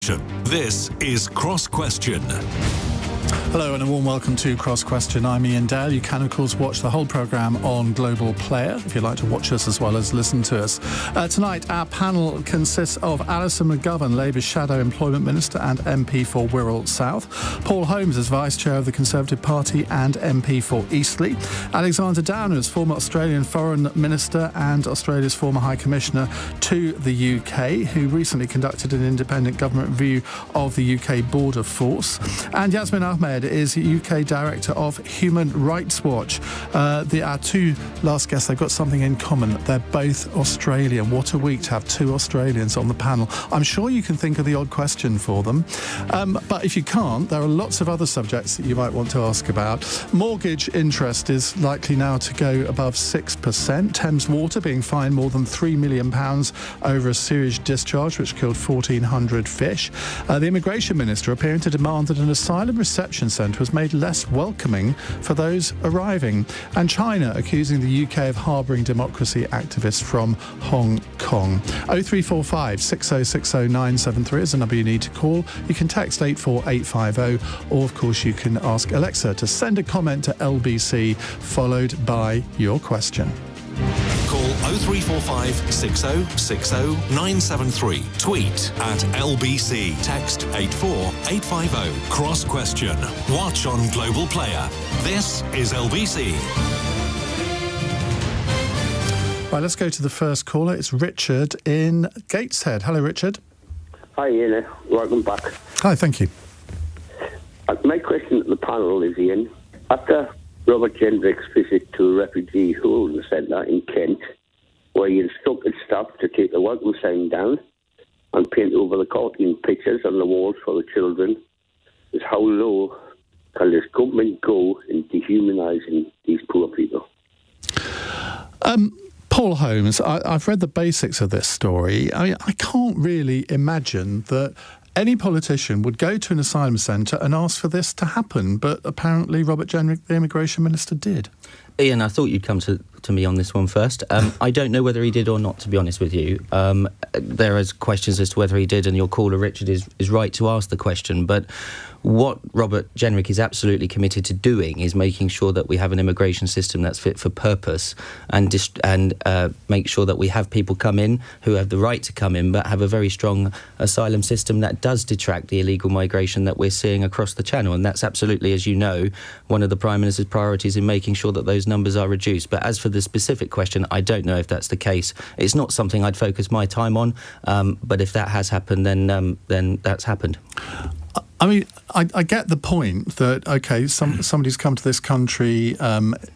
information. This is Cross Question. Hello and a warm welcome to Cross Question. I'm Iain Dale. You can, of course, watch the whole programme on Global Player if you'd like to watch us as well as listen to us. Tonight, our panel consists of Alison McGovern, Labour's Shadow Employment Minister and MP for Wirral South. Paul Holmes is Vice Chair of the Conservative Party and MP for Eastleigh. Alexander Downer is former Australian Foreign Minister and Australia's former High Commissioner to the UK, who recently conducted an independent government review of the UK Border Force. And Yasmine Ahmed is UK Director of Human Rights Watch. Our two last guests, they've got something in common. They're both Australian. What a week to have two Australians on the panel. I'm sure you can think of the odd question for them. But if you can't, there are lots of other subjects that you might want to ask about. Mortgage interest is likely now to go above 6%. Thames Water being fined more than £3 million over a sewage discharge which killed 1,400 fish. The Immigration Minister appearing to demand that an asylum reception centre was made less welcoming for those arriving. And China accusing the UK of harbouring democracy activists from Hong Kong. 0345 6060 973 is the number you need to call. You can text 84850, or of course you can ask Alexa to send a comment to LBC followed by your question. Call 0345 6060 973. Tweet at LBC. Text 84850. Cross Question. Watch on Global Player. This is LBC. Right, let's go to the first caller. It's Richard in Gateshead. Hello, Richard. Hi, Ian. Welcome back. Hi, thank you. My question to the panel is, Ian, after Robert Jenrick's visit to a refugee holding centre in Kent, where he instructed staff to take the welcome sign down and paint over the cartoon pictures on the walls for the children, is how low can this government go in dehumanising these poor people? Paul Holmes, I've read the basics of this story. I mean, I can't really imagine that any politician would go to an asylum centre and ask for this to happen, but apparently Robert Jenrick, the Immigration Minister, did. Ian, I thought you'd come to me on this one first. I don't know whether he did or not, to be honest with you. There is questions as to whether he did, and your caller, Richard, is right to ask the question, but what Robert Jenrick is absolutely committed to doing is making sure that we have an immigration system that's fit for purpose and make sure that we have people come in who have the right to come in, but have a very strong asylum system that does detract the illegal migration that we're seeing across the channel. And that's absolutely, as you know, one of the Prime Minister's priorities in making sure that those numbers are reduced. But as for the specific question, I don't know if that's the case. It's not something I'd focus my time on, but if that has happened, then that's happened. I mean, I get the point that, OK, somebody's come to this country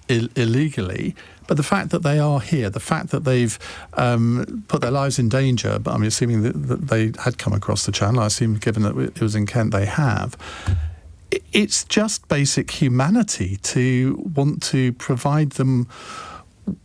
illegally, but the fact that they are here, the fact that they've put their lives in danger, but I'm assuming that they had come across the channel, I assume given that it was in Kent they have, it's just basic humanity to want to provide them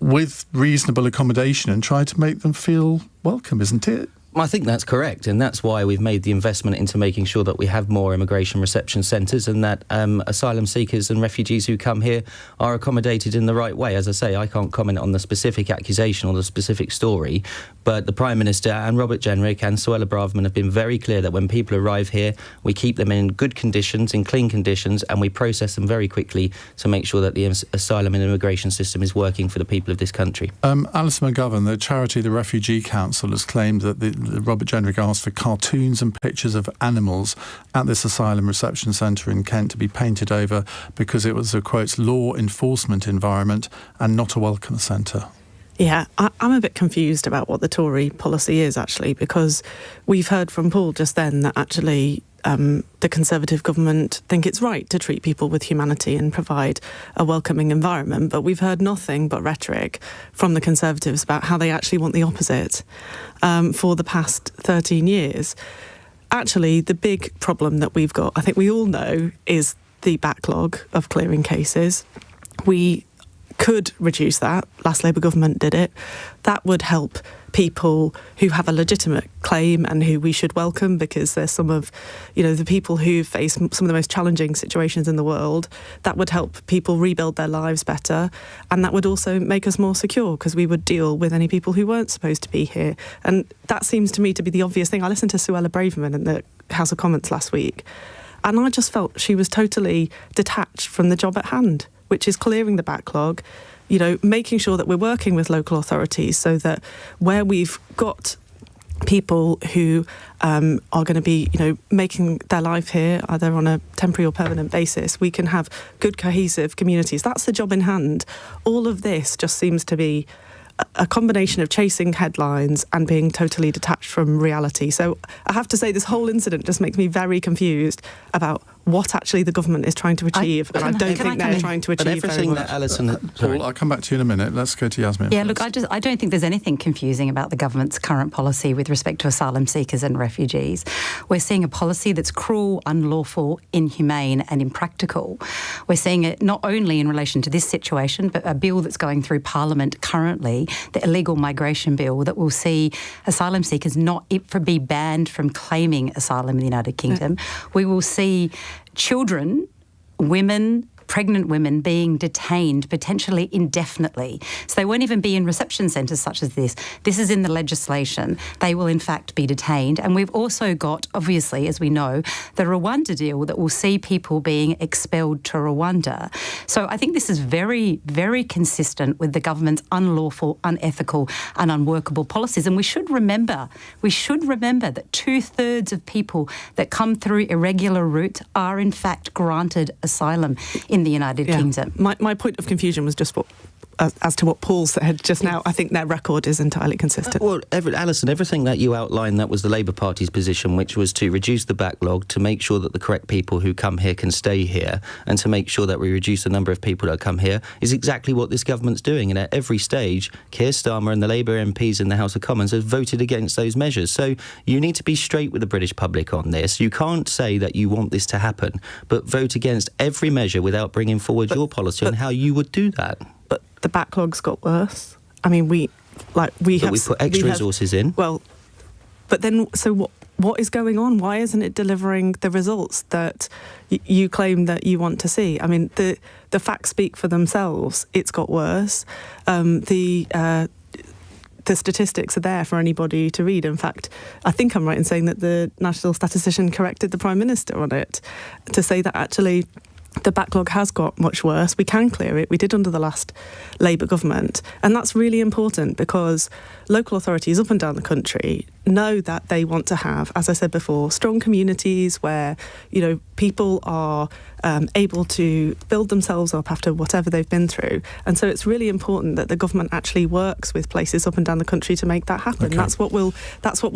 with reasonable accommodation and try to make them feel welcome, isn't it? I think that's correct, and that's why we've made the investment into making sure that we have more immigration reception centres and that asylum seekers and refugees who come here are accommodated in the right way. As I say, I can't comment on the specific accusation or the specific story, but the Prime Minister and Robert Jenrick and Suella Braverman have been very clear that when people arrive here, we keep them in good conditions, in clean conditions, and we process them very quickly to make sure that the asylum and immigration system is working for the people of this country. Alison McGovern, the charity The Refugee Council, has claimed that Robert Jenrick asked for cartoons and pictures of animals at this asylum reception centre in Kent to be painted over because it was a, quote, law enforcement environment and not a welcome centre. Yeah, I'm a bit confused about what the Tory policy is, actually, because we've heard from Paul just then that actually the Conservative government think it's right to treat people with humanity and provide a welcoming environment, but we've heard nothing but rhetoric from the Conservatives about how they actually want the opposite for the past 13 years. Actually, the big problem that we've got, I think we all know, is the backlog of clearing cases. We could reduce that. Last Labour government did it. That would help people who have a legitimate claim and who we should welcome, because they're some of, the people who face some of the most challenging situations in the world. That would help people rebuild their lives better, and that would also make us more secure, because we would deal with any people who weren't supposed to be here. And that seems to me to be the obvious thing. I listened to Suella Braverman, and House of Commons last week, and I just felt she was totally detached from the job at hand, which is clearing the backlog, making sure that we're working with local authorities so that where we've got people who are going to be, making their life here, either on a temporary or permanent basis, we can have good, cohesive communities. That's the job in hand. All of this just seems to be a combination of chasing headlines and being totally detached from reality. So I have to say, this whole incident just makes me very confused about what actually the government is trying to achieve, and I don't think they're trying to achieve very much. That Alison, Paul, I'll come back to you in a minute. Let's go to Yasmine. Yeah, look, I don't think there's anything confusing about the government's current policy with respect to asylum seekers and refugees. We're seeing a policy that's cruel, unlawful, inhumane and impractical. We're seeing it not only in relation to this situation, but a bill that's going through Parliament currently, the illegal migration bill, that will see asylum seekers not be banned from claiming asylum in the United Kingdom. We will see children, women, pregnant women being detained potentially indefinitely. So they won't even be in reception centres such as this. This is in the legislation. They will in fact be detained. And we've also got, obviously, as we know, the Rwanda deal that will see people being expelled to Rwanda. So I think this is very, very consistent with the government's unlawful, unethical and unworkable policies. And we should remember that 2/3 of people that come through irregular routes are in fact granted asylum in the United Kingdom. My point of confusion was just as to what Paul said just now. I think their record is entirely consistent. Well, Alison, everything that you outlined, that was the Labour Party's position, which was to reduce the backlog, to make sure that the correct people who come here can stay here, and to make sure that we reduce the number of people that come here, is exactly what this government's doing. And at every stage, Keir Starmer and the Labour MPs in the House of Commons have voted against those measures. So you need to be straight with the British public on this. You can't say that you want this to happen, but vote against every measure without bringing forward your policy on how you would do that. But the backlog's got worse. I mean, we put extra resources in. Well, but then, so what is going on? Why isn't it delivering the results that you claim that you want to see? I mean, the facts speak for themselves. It's got worse. The statistics are there for anybody to read. In fact, I think I'm right in saying that the National Statistician corrected the Prime Minister on it to say that actually the backlog has got much worse. We can clear it. We did under the last Labour government. And that's really important because local authorities up and down the country know that they want to have, as I said before, strong communities where, people are able to build themselves up after whatever they've been through. And so it's really important that the government actually works with places up and down the country to make that happen. Okay. That's what will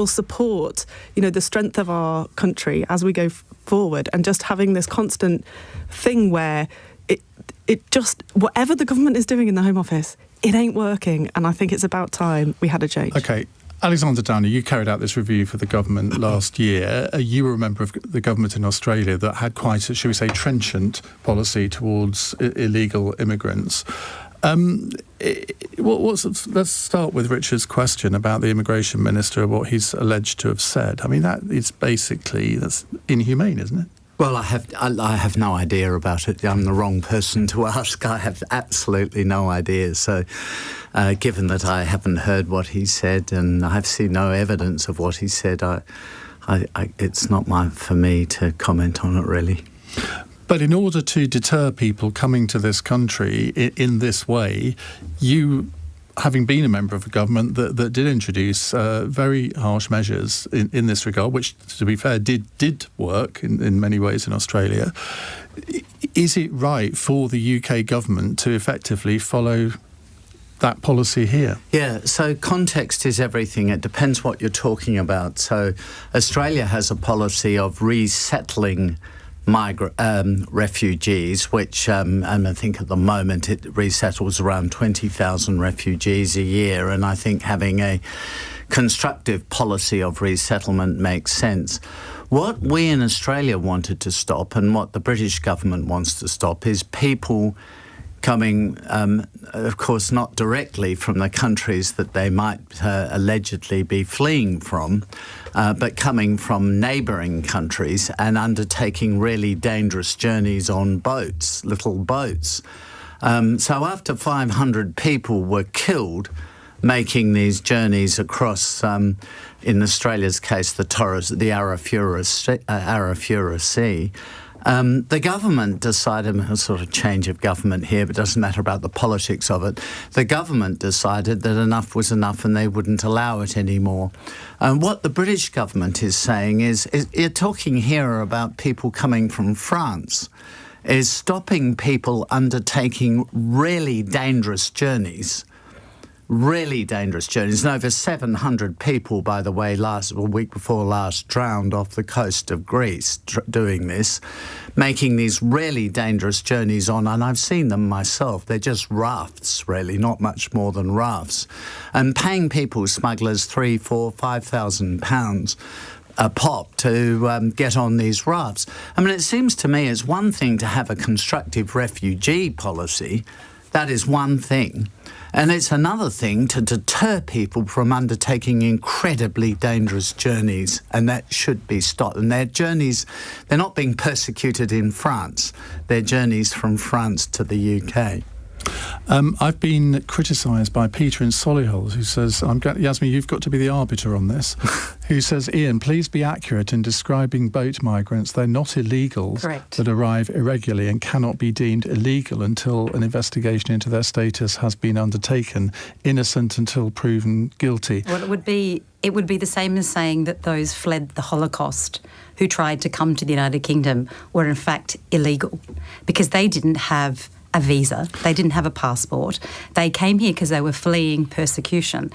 support, the strength of our country as we go forward. And just having this constant thing where it just, whatever the government is doing in the Home Office, it ain't working. And I think it's about time we had a change. Okay. Alexander Downey, you carried out this review for the government last year. You were a member of the government in Australia that had quite a, shall we say, trenchant policy towards illegal immigrants. Let's start with Richard's question about the immigration minister and what he's alleged to have said. I mean, that's inhumane, isn't it? Well, I have no idea about it. I'm the wrong person to ask. I have absolutely no idea. So, given that I haven't heard what he said and I've seen no evidence of what he said, it's not for me to comment on it, really. But in order to deter people coming to this country in this way, you, having been a member of a government that did introduce very harsh measures in this regard, which, to be fair, did work in many ways in Australia, is it right for the UK government to effectively follow that policy here? Yeah, so context is everything. It depends what you're talking about. So Australia has a policy of resettling refugees, which and I think at the moment it resettles around 20,000 refugees a year, and I think having a constructive policy of resettlement makes sense. What we in Australia wanted to stop, and what the British government wants to stop, is people coming, of course, not directly from the countries that they might allegedly be fleeing from, but coming from neighbouring countries and undertaking really dangerous journeys on boats, little boats. So after 500 people were killed making these journeys across, in Australia's case, the Arafura Sea. The government decided, a sort of change of government here, but it doesn't matter about the politics of it. The government decided that enough was enough and they wouldn't allow it anymore. And what the British government is saying is you're talking here about people coming from France, is stopping people undertaking really dangerous journeys. Really dangerous journeys. And over 700 people, by the way, week before last, drowned off the coast of Greece doing this, making these really dangerous journeys on, and I've seen them myself. They're just rafts, really, not much more than rafts. And paying people, smugglers, £3,000, £4,000, £5,000 a pop to get on these rafts. I mean, it seems to me it's one thing to have a constructive refugee policy. That is one thing. And it's another thing to deter people from undertaking incredibly dangerous journeys, and that should be stopped. And their journeys, they're not being persecuted in France. They're journeys from France to the UK. I've been criticised by Peter in Solihull, who says, Yasmine, you've got to be the arbiter on this, who says, Iain, please be accurate in describing boat migrants. They're not illegals. Correct. That arrive irregularly and cannot be deemed illegal until an investigation into their status has been undertaken, innocent until proven guilty. Well, it would be the same as saying that those fled the Holocaust who tried to come to the United Kingdom were in fact illegal because they didn't have a visa, they didn't have a passport. They came here because they were fleeing persecution.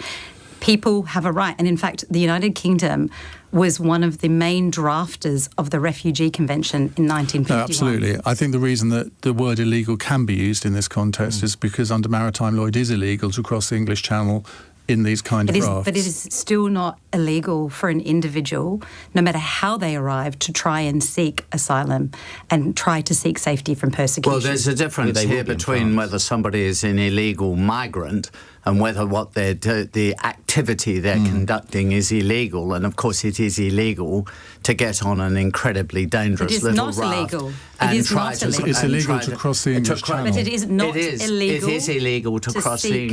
People have a right, and in fact, the United Kingdom was one of the main drafters of the Refugee Convention in 1951. No, absolutely. I think the reason that the word illegal can be used in this context is because under maritime law it is illegal to cross the English Channel in these kind of rafts. But it is still not illegal for an individual, no matter how they arrive, to try and seek asylum and try to seek safety from persecution. Well, there's a difference here between whether somebody is an illegal migrant and whether what the activity they're conducting is illegal. And, of course, it is illegal to get on an incredibly dangerous little raft. Illegal. It is not illegal. It's illegal to cross the English Channel. But it is not illegal. It is illegal to cross the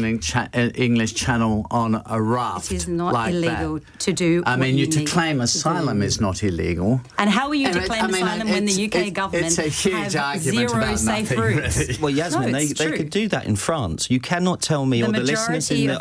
English Channel on a raft. It is not like illegal that. to do I mean, to claim asylum is not illegal. And how are you to claim asylum when the UK government have zero safe routes? Really. Well, Yasmine, they could do that in France. You cannot tell me or the listeners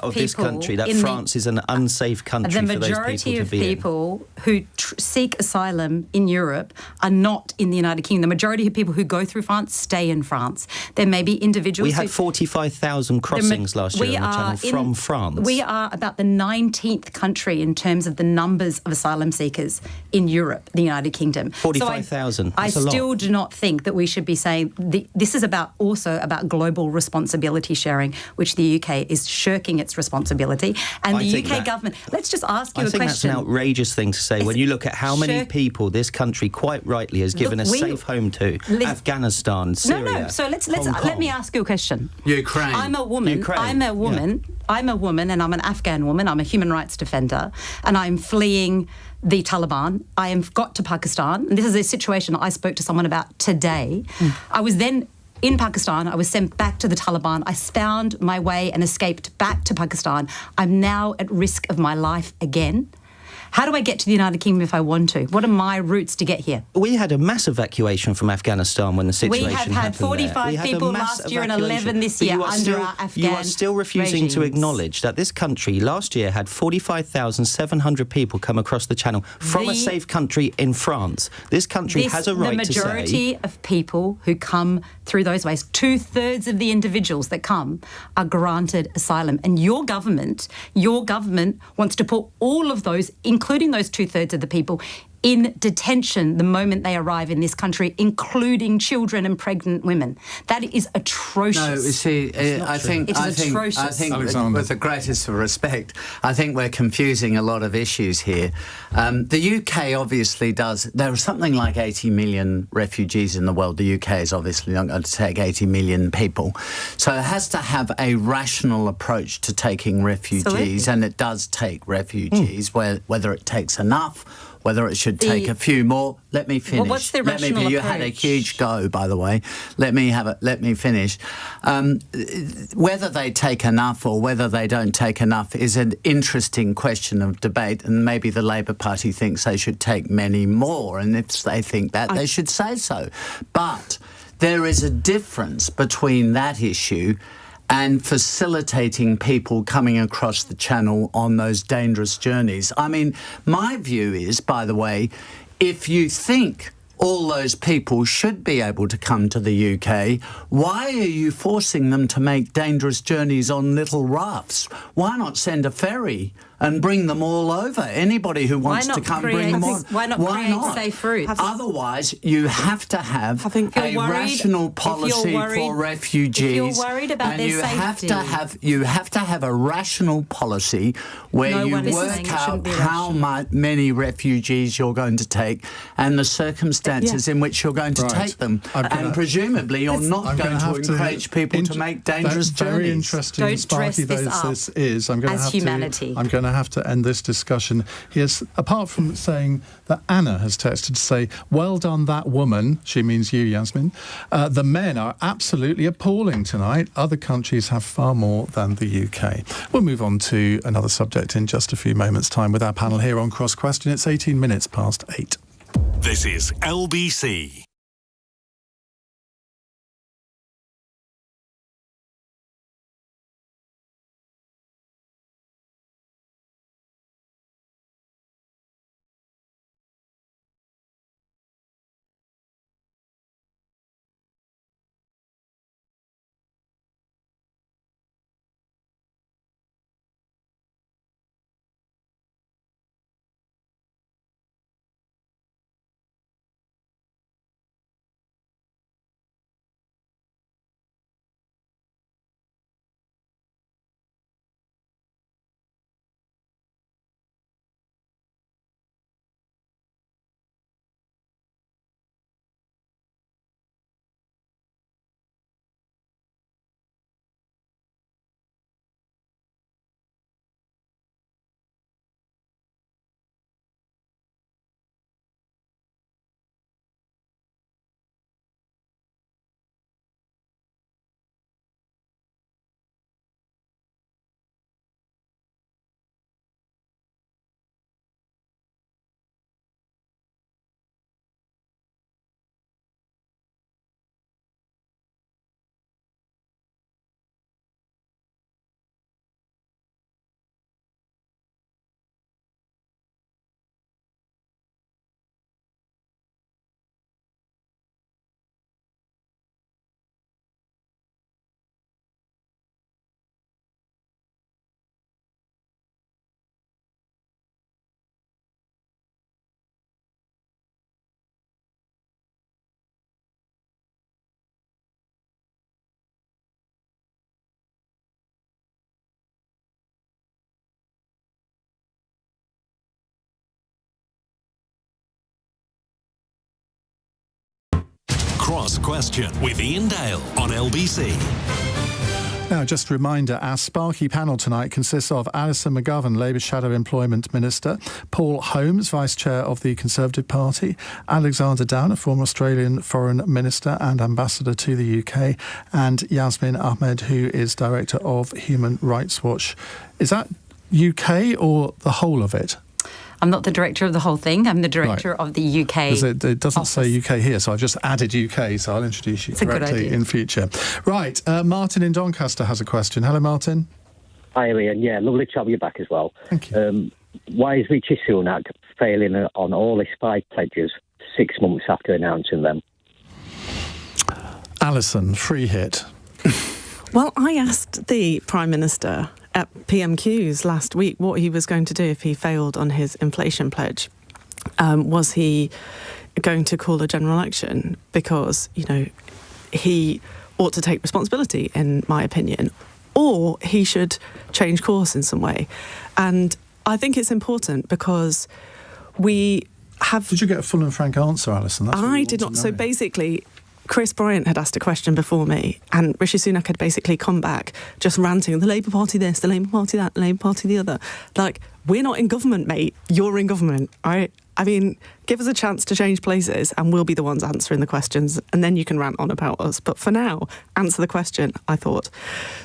of this country that France is an unsafe country for those people to be in. The majority of people who seek asylum in Europe are not in the United Kingdom. The majority of people who go through France stay in France. There may be individuals. We had 45,000 crossings last year on the Channel from France. We are about the 19th country in terms of the numbers of asylum seekers in Europe, the United Kingdom. 45,000. So I still do not think that we should be saying this is also about global responsibility sharing, which the UK is shirking its responsibility. And the UK government, let's just ask you a question. I think that's an outrageous thing to say when you look at how many people this country quite rightly has given a safe home to. Afghanistan, Syria. No. So let me ask you a question. Ukraine. I'm a woman. I'm a woman and I'm an Afghan woman. I'm a human rights defender and I'm fleeing the Taliban. I have got to Pakistan. And this is a situation I spoke to someone about today. I was then in Pakistan. I was sent back to the Taliban. I found my way and escaped back to Pakistan. I'm now at risk of my life again. How do I get to the United Kingdom if I want to? What are my routes to get here? We had a mass evacuation from Afghanistan when the situation happened. We have had 45 people last year and 11 this year under our Afghan You are still refusing to acknowledge that this country last year had 45,700 people come across the Channel from a safe country in France. This country has a right to say... The majority of people who come through those ways, 2/3 of the individuals that come are granted asylum. And your government wants to put all of those, including those 2/3 of the people, in detention the moment they arrive in this country, including children and pregnant women. That is atrocious. No, you see, I think Alexander, with the greatest of respect, I think we're confusing a lot of issues here. The UK obviously does. There are something like 80 million refugees in the world. The UK is obviously not going to take 80 million people. So it has to have a rational approach to taking refugees, and it does take refugees, whether it takes enough whether it should take a few more. Let me finish. Well, what's the rational You had a approach? huge go, by the way. Let me finish. Whether they take enough or whether they don't take enough is an interesting question of debate, and maybe the Labour Party thinks they should take many more, and if they think that, they should say so. But there is a difference between that issue and facilitating people coming across the channel on those dangerous journeys. I mean, my view is, by the way, if you think all those people should be able to come to the UK, why are you forcing them to make dangerous journeys on little rafts? Why not send a ferry and bring them all over? Anybody who wants to come, bring them on. Why not create safe routes? Otherwise, you have to have a rational policy for refugees. If you're worried about their safety, you have to have a rational policy where you work out how many refugees you're going to take and the circumstances in which you're going to take them. And presumably, you're not going to encourage people to make dangerous journeys. Very interesting, Don't Sparky, dress though this this is. I'm going as humanity. I'm going to have to end this discussion. Yes, apart from saying that Anna has texted to say, well done, that woman. She means you, Yasmine. The men are absolutely appalling tonight. Other countries have far more than the UK. We'll move on to another subject in just a few moments' time with our panel here on Cross Question. It's 18 minutes past 8. This is LBC. Cross Question with Iain Dale on LBC. Now, just a reminder, our Sparky panel tonight consists of Alison McGovern, Labour Shadow Employment Minister, Paul Holmes, Vice Chair of the Conservative Party, Alexander Downer, former Australian Foreign Minister and Ambassador to the UK, and Yasmine Ahmed, who is Director of Human Rights Watch. Is that UK or the whole of it? I'm not the director of the whole thing. I'm the director of the UK. It doesn't office. say UK here, so I've just added UK, so I'll introduce you correctly in future. Right, Martin in Doncaster has a question. Hello, Martin. Hi, Iain. Yeah, lovely to have you back as well. Thank you. Why is Rishi Sunak failing on all his 5 pledges 6 months after announcing them? Alison, free hit. Well, I asked the Prime Minister at PMQs last week what he was going to do if he failed on his inflation pledge. Was he going to call a general election? Because, you know, he ought to take responsibility, in my opinion, or he should change course in some way. And I think it's important because we have... Did you get a full and frank answer, Alison? I did not. So basically, Chris Bryant had asked a question before me, and Rishi Sunak had basically come back just ranting, the Labour Party this, the Labour Party that, the Labour Party the other. Like, we're not in government, mate. You're in government, right? I mean, give us a chance to change places and we'll be the ones answering the questions, and then you can rant on about us. But for now, answer the question, I thought.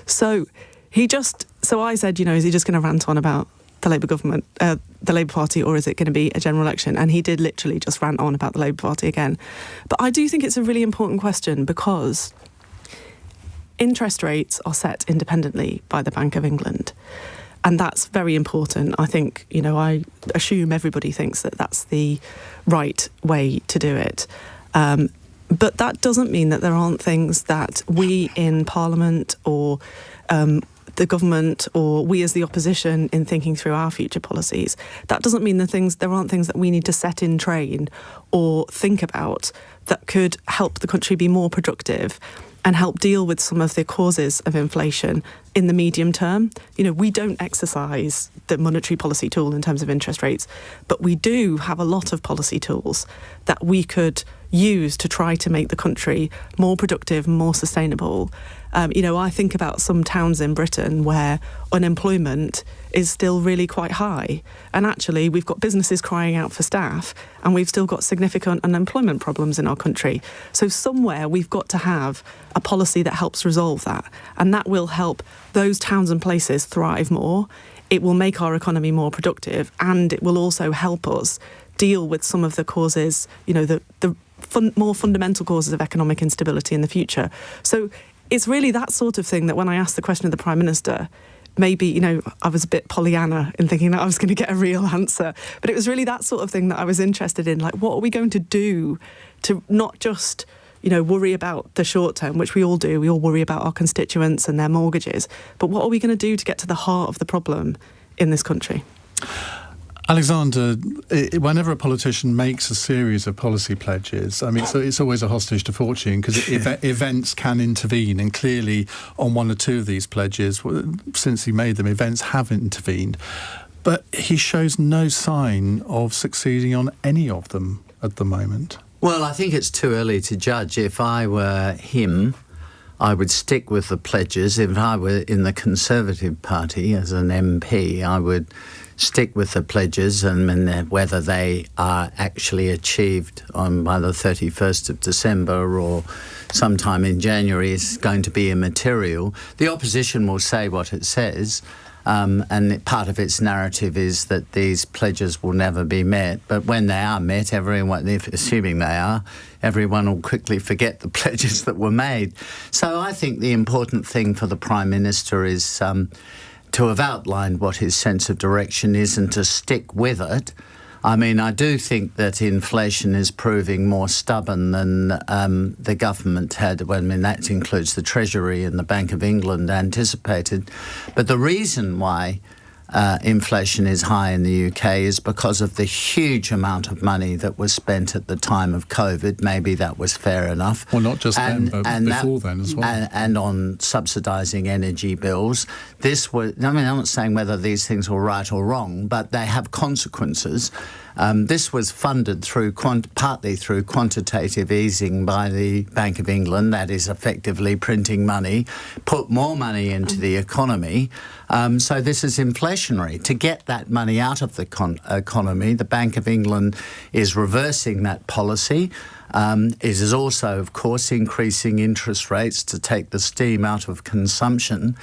So I said, is he just going to rant on about the Labour government, the Labour Party, or is it going to be a general election? And he did literally just rant on about the Labour Party again. But I do think it's a really important question because interest rates are set independently by the Bank of England. And that's very important. I think, I assume everybody thinks that that's the right way to do it. But that doesn't mean that there aren't things that we in Parliament or the government or we as the opposition in thinking through our future policies, that doesn't mean there aren't things that we need to set in train or think about that could help the country be more productive and help deal with some of the causes of inflation in the medium term. We don't exercise the monetary policy tool in terms of interest rates, but we do have a lot of policy tools that we could use to try to make the country more productive, more sustainable. I think about some towns in Britain where unemployment is still really quite high. And actually, we've got businesses crying out for staff, and we've still got significant unemployment problems in our country. So somewhere we've got to have a policy that helps resolve that. And that will help those towns and places thrive more. It will make our economy more productive, and it will also help us deal with some of the causes, more fundamental causes of economic instability in the future. So it's really that sort of thing that when I asked the question of the Prime Minister, maybe, I was a bit Pollyanna in thinking that I was going to get a real answer. But it was really that sort of thing that I was interested in. Like, what are we going to do to not just, worry about the short term, which we all do. We all worry about our constituents and their mortgages. But what are we going to do to get to the heart of the problem in this country? Alexander, whenever a politician makes a series of policy pledges, so it's always a hostage to fortune because events can intervene, and clearly on one or two of these pledges, since he made them, events have intervened. But he shows no sign of succeeding on any of them at the moment. Well, I think it's too early to judge. If I were him, I would stick with the pledges. If I were in the Conservative Party as an MP, I would stick with the pledges, and whether they are actually achieved by the 31st of December or sometime in January is going to be immaterial. The opposition will say what it says, and part of its narrative is that these pledges will never be met. But when they are met, assuming they are, everyone will quickly forget the pledges that were made. So I think the important thing for the Prime Minister is to have outlined what his sense of direction is and to stick with it. I do think that inflation is proving more stubborn than the government had. That includes the Treasury and the Bank of England anticipated. But the reason why inflation is high in the UK is because of the huge amount of money that was spent at the time of COVID. Maybe that was fair enough. Well, not just then, but before then as well. And on subsidising energy bills. I'm not saying whether these things were right or wrong, but they have consequences. This was funded partly through quantitative easing by the Bank of England, that is effectively printing money, put more money into the economy. So this is inflationary. To get that money out of the economy, the Bank of England is reversing that policy. It is also, of course, increasing interest rates to take the steam out of consumption.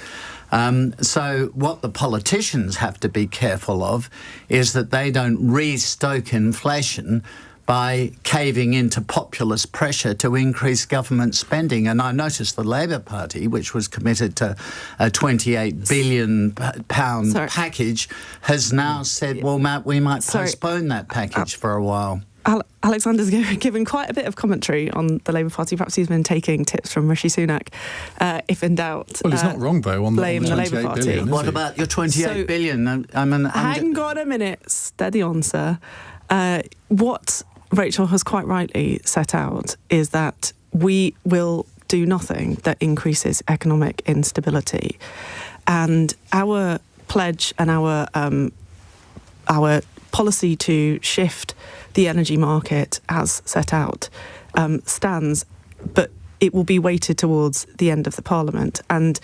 So what the politicians have to be careful of is that they don't re-stoke inflation by caving into populist pressure to increase government spending. And I noticed the Labour Party, which was committed to a £28 billion package, has now said, well, Matt, we might postpone that package for a while. Alexander's given quite a bit of commentary on the Labour Party. Perhaps he's been taking tips from Rishi Sunak. If in doubt, well, he's not wrong though. On blame the Labour Party. Billion, what about your 28 billion? Hang on a minute, steady on, sir. What Rachel has quite rightly set out is that we will do nothing that increases economic instability, and our pledge and our policy to shift the energy market as set out stands but it will be weighted towards the end of the Parliament. And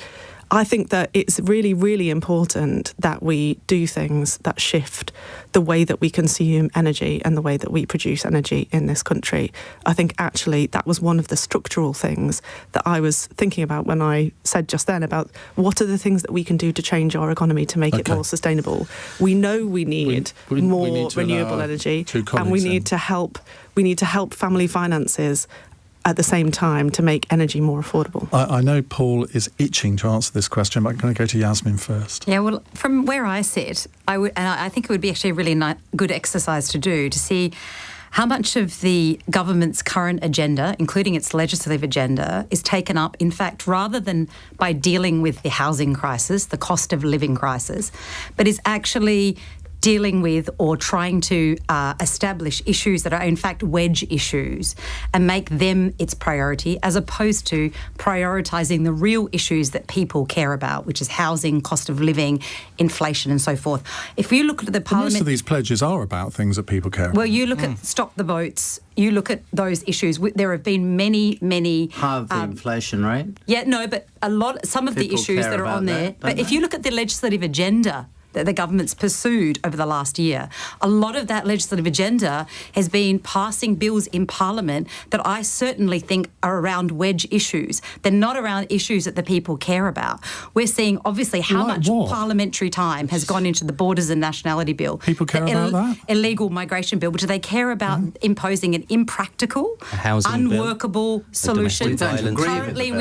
I think that it's really, really important that we do things that shift the way that we consume energy and the way that we produce energy in this country. I think actually that was one of the structural things that I was thinking about when I said just then about what are the things that we can do to change our economy to make it more sustainable. We know we need more renewable energy, and we need to help family finances at the same time to make energy more affordable. I know Paul is itching to answer this question, but I'm going to go to Yasmine first. Yeah, well, from where I sit, I think it would be actually a really good exercise to do, to see how much of the government's current agenda, including its legislative agenda, is taken up, in fact, rather than by dealing with the housing crisis, the cost of living crisis, but is actually dealing with or trying to establish issues that are in fact wedge issues and make them its priority, as opposed to prioritising the real issues that people care about, which is housing, cost of living, inflation and so forth. If you look at the Parliament... Most of these pledges are about things that people care about. Well, you look at Stop the Boats, you look at those issues. There have been many... Halve the inflation rate? Yeah, no, but some of the issues that are on there. But if you look at the legislative agenda that the government's pursued over the last year, a lot of that legislative agenda has been passing bills in Parliament that I certainly think are around wedge issues. They're not around issues that the people care about. We're seeing, obviously, how much parliamentary time has gone into the Borders and Nationality Bill. People care about that? Illegal migration bill, which they care about imposing an impractical, unworkable solution. Currently,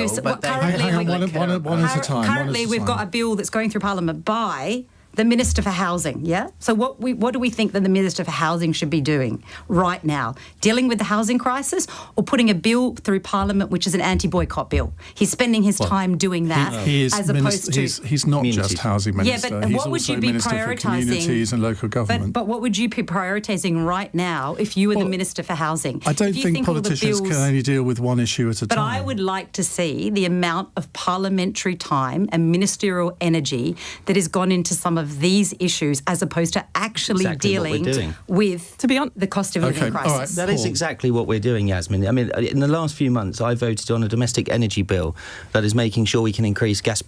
we've got a bill that's going through Parliament by the Minister for Housing, yeah? So what do we think that the Minister for Housing should be doing right now? Dealing with the housing crisis, or putting a bill through Parliament which is an anti-boycott bill? He's spending his time doing that as opposed to... He's not just housing minister. Yeah, but he's what would also you be minister for communities and local government. But what would you be prioritising right now if you were the Minister for Housing? I don't think politicians can only deal with one issue at a time. But I would like to see the amount of parliamentary time and ministerial energy that has gone into some of these issues, as opposed to actually dealing with, to be honest, the cost of living crisis. Right. That is exactly what we're doing, Yasmine. I mean, in the last few months, I voted on a domestic energy bill that is making sure we can increase gas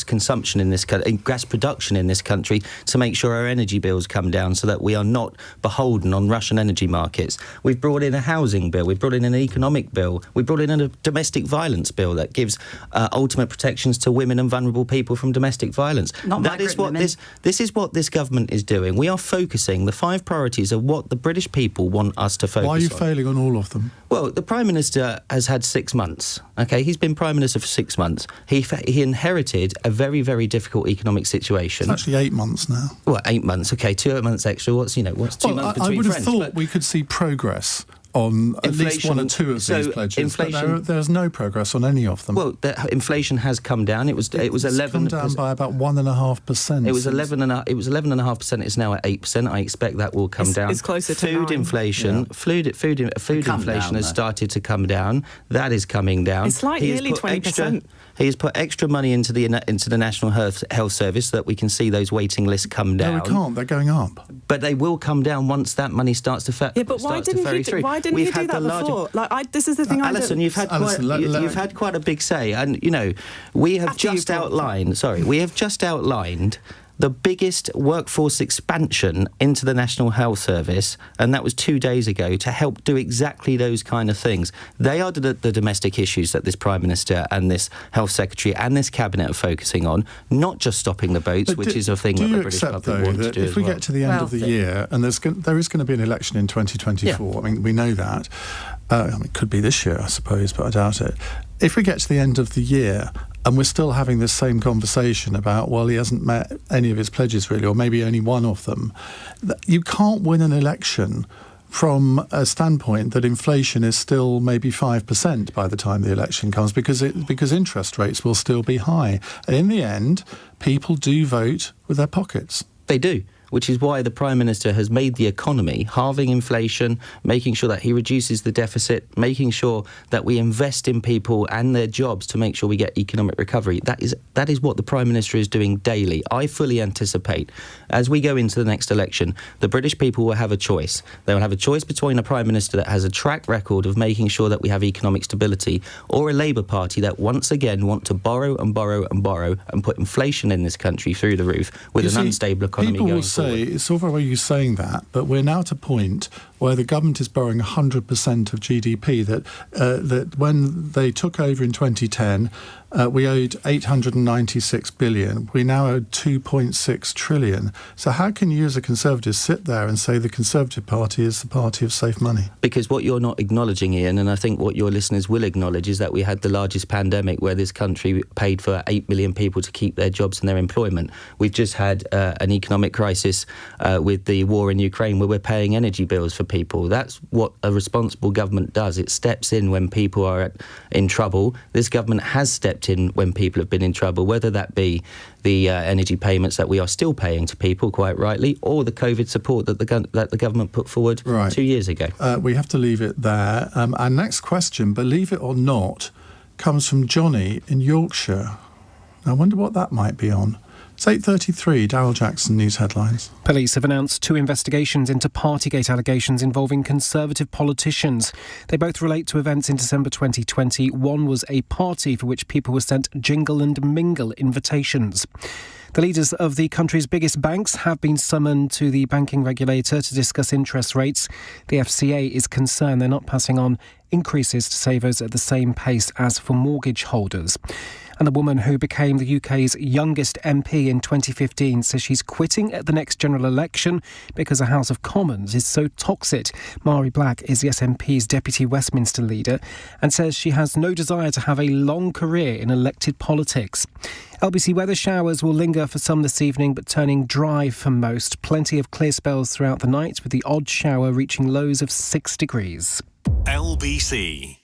consumption in this gas production in this country to make sure our energy bills come down, so that we are not beholden on Russian energy markets. We've brought in a housing bill. We've brought in an economic bill. We've brought in a domestic violence bill that gives ultimate protections to women and vulnerable people from domestic violence. That is what this is what this government is doing. We are focusing. The 5 priorities are what the British people want us to focus on. Why are you failing on all of them? Well, the Prime Minister has had 6 months. OK, he's been Prime Minister for 6 months. He inherited a very, very difficult economic situation. It's actually 8 months now. Well, 8 months. OK, 2 months extra. What's 2 months between friends? I would have thought we could see progress on at least 1 or 2 of these pledges, but there's no progress on any of them. Well, inflation has come down. It was 11%. Come down by about 1.5%. It was 11.5%. It's now at 8%. I expect that will come down. It's closer to food 9. inflation. Food inflation has started to come down. That is coming down. It's like nearly 20%. He has put extra money into the National Health Service so that we can see those waiting lists come down. No, we can't. They're going up. But they will come down once that money starts to ferry through. Yeah, but why didn't he do that before? This is the thing. Alison, you've had quite a big say, and we have just outlined the biggest workforce expansion into the National Health Service, and that was 2 days ago, to help do exactly those kind of things. They are the domestic issues that this Prime Minister and this Health Secretary and this Cabinet are focusing on, not just stopping the boats, which is a thing that the British public want to do if we get to the end of the year, and there is going to be an election in 2024, I mean, we know that. It could be this year, I suppose, but I doubt it. If we get to the end of the year and we're still having this same conversation about, well, he hasn't met any of his pledges really, or maybe only one of them, you can't win an election from a standpoint that inflation is still maybe 5% by the time the election comes, because interest rates will still be high. And in the end, people do vote with their pockets. They do. which is why the Prime Minister has made the economy, halving inflation, making sure that he reduces the deficit, making sure that we invest in people and their jobs to make sure we get economic recovery. That is what the Prime Minister is doing daily. I fully anticipate, as we go into the next election, the British people will have a choice. They will have a choice between a Prime Minister that has a track record of making sure that we have economic stability, or a Labour Party that once again want to borrow and borrow and borrow and put inflation in this country through the roof with an unstable economy going forward. People will say, it's all very well you saying that, but we're now at a point where the government is borrowing 100% of GDP, that when they took over in 2010, we owed 896 billion. We now owe 2.6 trillion. So how can you as a Conservative sit there and say the Conservative Party is the party of safe money? Because what you're not acknowledging, Ian, and I think what your listeners will acknowledge, is that we had the largest pandemic where this country paid for 8 million people to keep their jobs and their employment. We've just had an economic crisis with the war in Ukraine where we're paying energy bills for people. That's what a responsible government does. It steps in when people are in trouble. This government has stepped in when people have been in trouble, whether that be the energy payments that we are still paying to people, quite rightly, or the COVID support that the government put forward 2 years ago. We have to leave it there. Our next question, believe it or not, comes from Johnny in Yorkshire. I wonder what that might be on. It's 8:33, Daryl Jackson, news headlines. Police have announced 2 investigations into Partygate allegations involving Conservative politicians. They both relate to events in December 2020. One was a party for which people were sent jingle and mingle invitations. The leaders of the country's biggest banks have been summoned to the banking regulator to discuss interest rates. The FCA is concerned they're not passing on increases to savers at the same pace as for mortgage holders. And the woman who became the UK's youngest MP in 2015 says she's quitting at the next general election because the House of Commons is so toxic. Mari Black is the SNP's deputy Westminster leader and says she has no desire to have a long career in elected politics. LBC weather: showers will linger for some this evening, but turning dry for most. Plenty of clear spells throughout the night, with the odd shower reaching lows of 6 degrees. LBC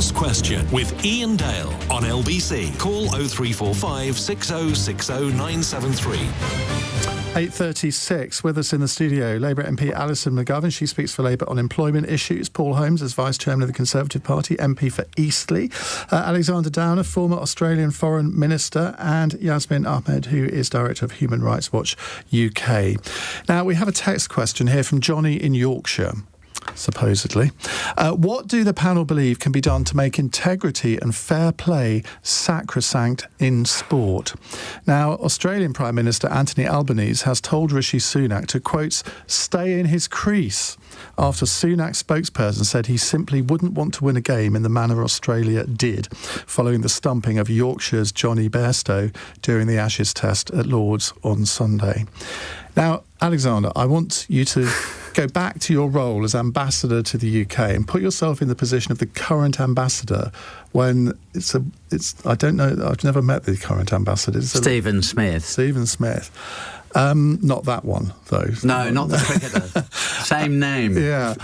Cross Question with Iain Dale on LBC. Call 0345 6060 973. 8:36. With us in the studio, Labour MP Alison McGovern. She speaks for Labour on employment issues. Paul Holmes is Vice Chairman of the Conservative Party, MP for Eastleigh. Alexander Downer, former Australian Foreign Minister, and Yasmine Ahmed, who is Director of Human Rights Watch UK. Now, we have a text question here from Johnny in Yorkshire. Supposedly. What do the panel believe can be done to make integrity and fair play sacrosanct in sport? Now, Australian Prime Minister Anthony Albanese has told Rishi Sunak to, quote, stay in his crease, after Sunak's spokesperson said he simply wouldn't want to win a game in the manner Australia did, following the stumping of Yorkshire's Johnny Bairstow during the Ashes Test at Lord's on Sunday. Now, Alexander, I want you to go back to your role as ambassador to the UK and put yourself in the position of the current ambassador when I don't know, I've never met the current ambassador. Stephen Smith. Stephen Smith. Not that one, though. No, not the cricketer. Same name. Yeah.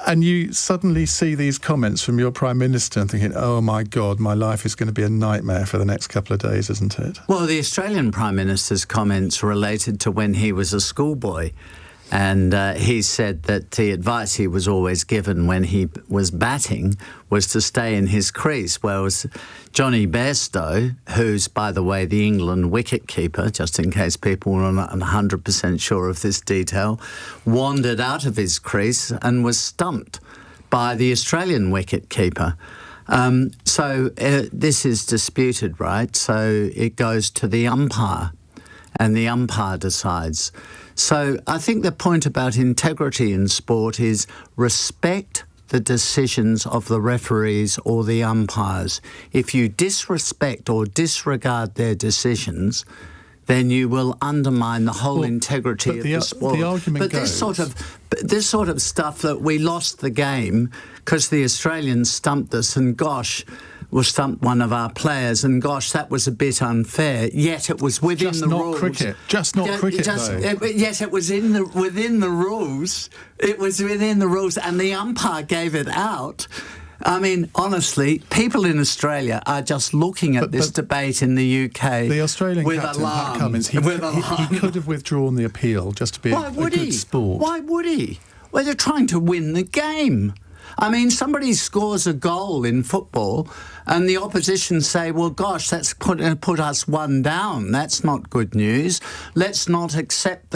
And you suddenly see these comments from your Prime Minister and thinking, oh, my God, my life is going to be a nightmare for the next couple of days, isn't it? Well, the Australian Prime Minister's comments related to when he was a schoolboy. And he said that the advice he was always given when he was batting was to stay in his crease, whereas Johnny Bairstow, who's, by the way, the England wicket-keeper, just in case people were not 100% sure of this detail, wandered out of his crease and was stumped by the Australian wicket-keeper. So this is disputed, right? So it goes to the umpire, and the umpire decides. So I think the point about integrity in sport is respect the decisions of the referees or the umpires. If you disrespect or disregard their decisions, then you will undermine the whole integrity of the sport. The argument goes, this sort of stuff that we lost the game because the Australians stumped us, and gosh, we stumped one of our players, and gosh, that was a bit unfair. Yet it was within the rules. Just not cricket, though. Yes, it was within the rules. It was within the rules, and the umpire gave it out. I mean, honestly, people in Australia are just looking at this debate in the UK. The Australian captain, Pat Cummins, he could have withdrawn the appeal just to be a good sport. Why would he? Well, they're trying to win the game. I mean, somebody scores a goal in football and the opposition say, well, gosh, that's put us one down. That's not good news. Let's not accept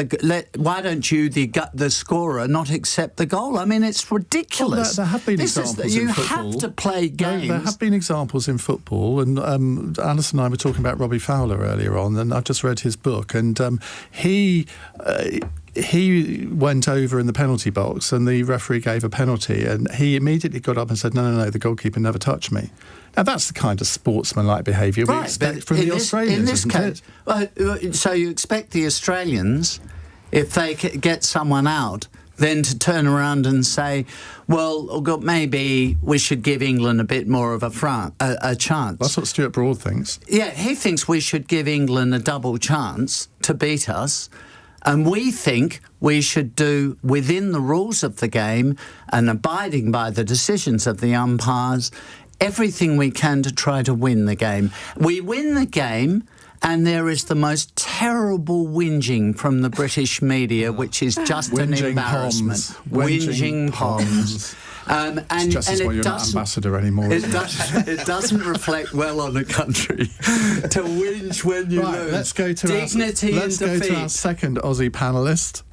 why don't you, the scorer, not accept the goal? I mean, it's ridiculous. Well, there have been examples in football. You have to play games. There have been examples in football, and Alison and I were talking about Robbie Fowler earlier on, and I've just read his book, and he went over in the penalty box and the referee gave a penalty, and he immediately got up and said, no, the goalkeeper never touched me. Now, that's the kind of sportsmanlike behaviour we expect from the Australians, in this isn't case, it? Well, so you expect the Australians, if they get someone out, then to turn around and say, well, maybe we should give England a bit more of a chance. That's what Stuart Broad thinks. Yeah, he thinks we should give England a double chance to beat us. And we think we should do, within the rules of the game and abiding by the decisions of the umpires, everything we can to try to win the game. We win the game, and there is the most terrible whinging from the British media, which is just an embarrassment. Whinging Poms. It's just as well you're not ambassador anymore. It doesn't reflect well on a country to whinge when you lose. Let's go to our second Aussie panellist,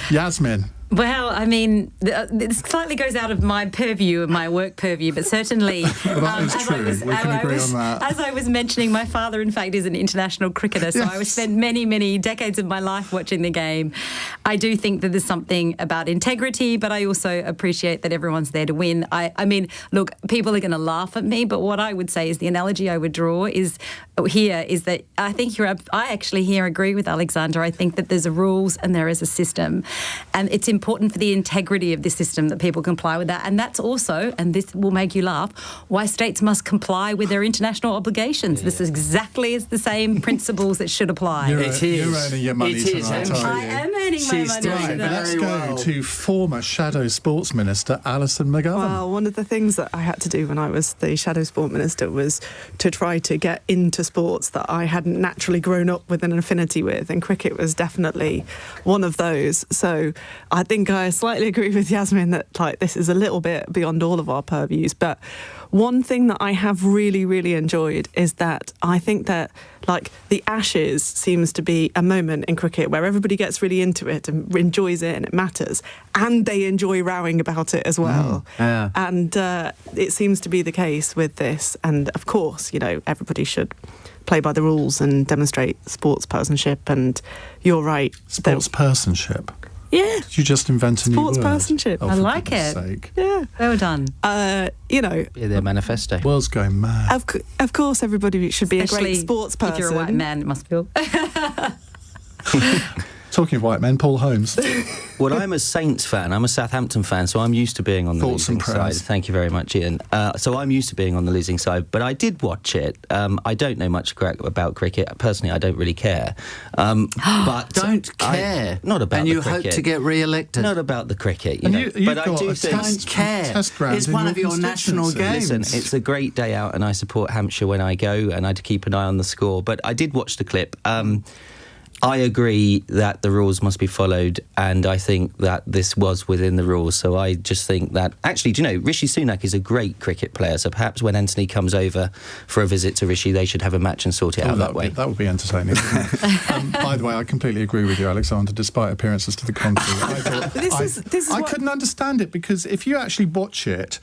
Yasmine. Well, I mean, it slightly goes out of my purview, of my work purview, but certainly... That is true. We can agree on that. As I was mentioning, my father, in fact, is an international cricketer, so I spent many, many decades of my life watching the game. I do think that there's something about integrity, but I also appreciate that everyone's there to win. I mean, look, people are going to laugh at me, but what I would say is the analogy I would draw is that I think I actually here agree with Alexander. I think that there's a rules and there is a system, and it's important for the integrity of this system that people comply with that. And that's also, and this will make you laugh, why states must comply with their international obligations. Yeah. This is exactly the same principles that should apply. You're earning your money tonight, aren't you? I am earning my money. doing Let's very go well. to former Shadow Sports Minister Alison McGovern. Well, one of the things that I had to do when I was the Shadow Sport Minister was to try to get into sports that I hadn't naturally grown up with an affinity with, and cricket was definitely one of those. So I think I slightly agree with Yasmine that this is a little bit beyond all of our purviews. But one thing that I have really, really enjoyed is that I think that the Ashes seems to be a moment in cricket where everybody gets really into it and enjoys it and it matters, and they enjoy rowing about it as well. Yeah. And it seems to be the case with this. And of course, everybody should play by the rules and demonstrate sportspersonship. And you're right. Sportspersonship? Yeah. Did you just invent a new word? Sportspersonship. Oh, I for like goodness it. sake. Yeah. Well done. Be their manifesto. World's going mad. Of course, everybody should be Especially a great sports person. If you're a white man, it must feel. Talking of white men, Paul Holmes. Well, I'm a Saints fan. I'm a Southampton fan, so I'm used to being on the Thoughts and losing side. prayers. Thank you very much, Ian. So I'm used to being on the losing side, but I did watch it. I don't know much about cricket. Personally, I don't really care. But Don't care. not about and the you cricket. hope to get re-elected. Not about the cricket, And know. you've But I got do a think... Don't care. Test ground It's in one your of your national games. constituency. Listen, it's a great day out, and I support Hampshire when I go, and I keep an eye on the score. But I did watch the clip. I agree that the rules must be followed, and I think that this was within the rules. So I just think that... Actually, do you know, Rishi Sunak is a great cricket player, so perhaps when Anthony comes over for a visit to Rishi, they should have a match and sort it out that way. That would be entertaining. By the way, I completely agree with you, Alexander, despite appearances to the contrary. I couldn't understand it, because if you actually watch it,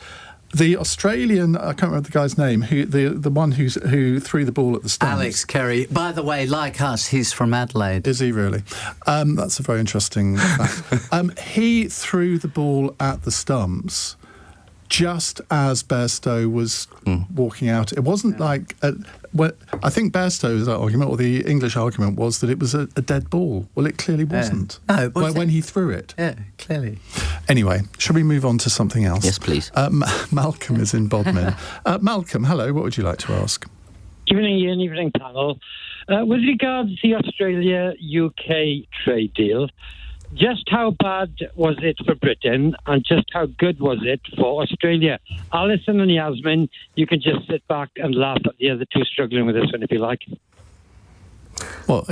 the Australian, I can't remember the guy's name, the one who threw the ball at the stumps. Alex Carey. By the way, like us, he's from Adelaide. Is he really? That's a very interesting fact. He threw the ball at the stumps just as Bairstow was walking out. It wasn't like... I think Bairstow's argument, or the English argument, was that it was a dead ball. Well, it clearly wasn't. No, it wasn't. When he threw it. Yeah, clearly. Anyway, shall we move on to something else? Yes, please. Malcolm is in Bodmin. Malcolm, hello, what would you like to ask? Evening, Ian. Evening, panel. With regards to the Australia-UK trade deal, just how bad was it for Britain, and just how good was it for Australia? Alison and Yasmine, you can just sit back and laugh at the other two struggling with this one if you like. Well,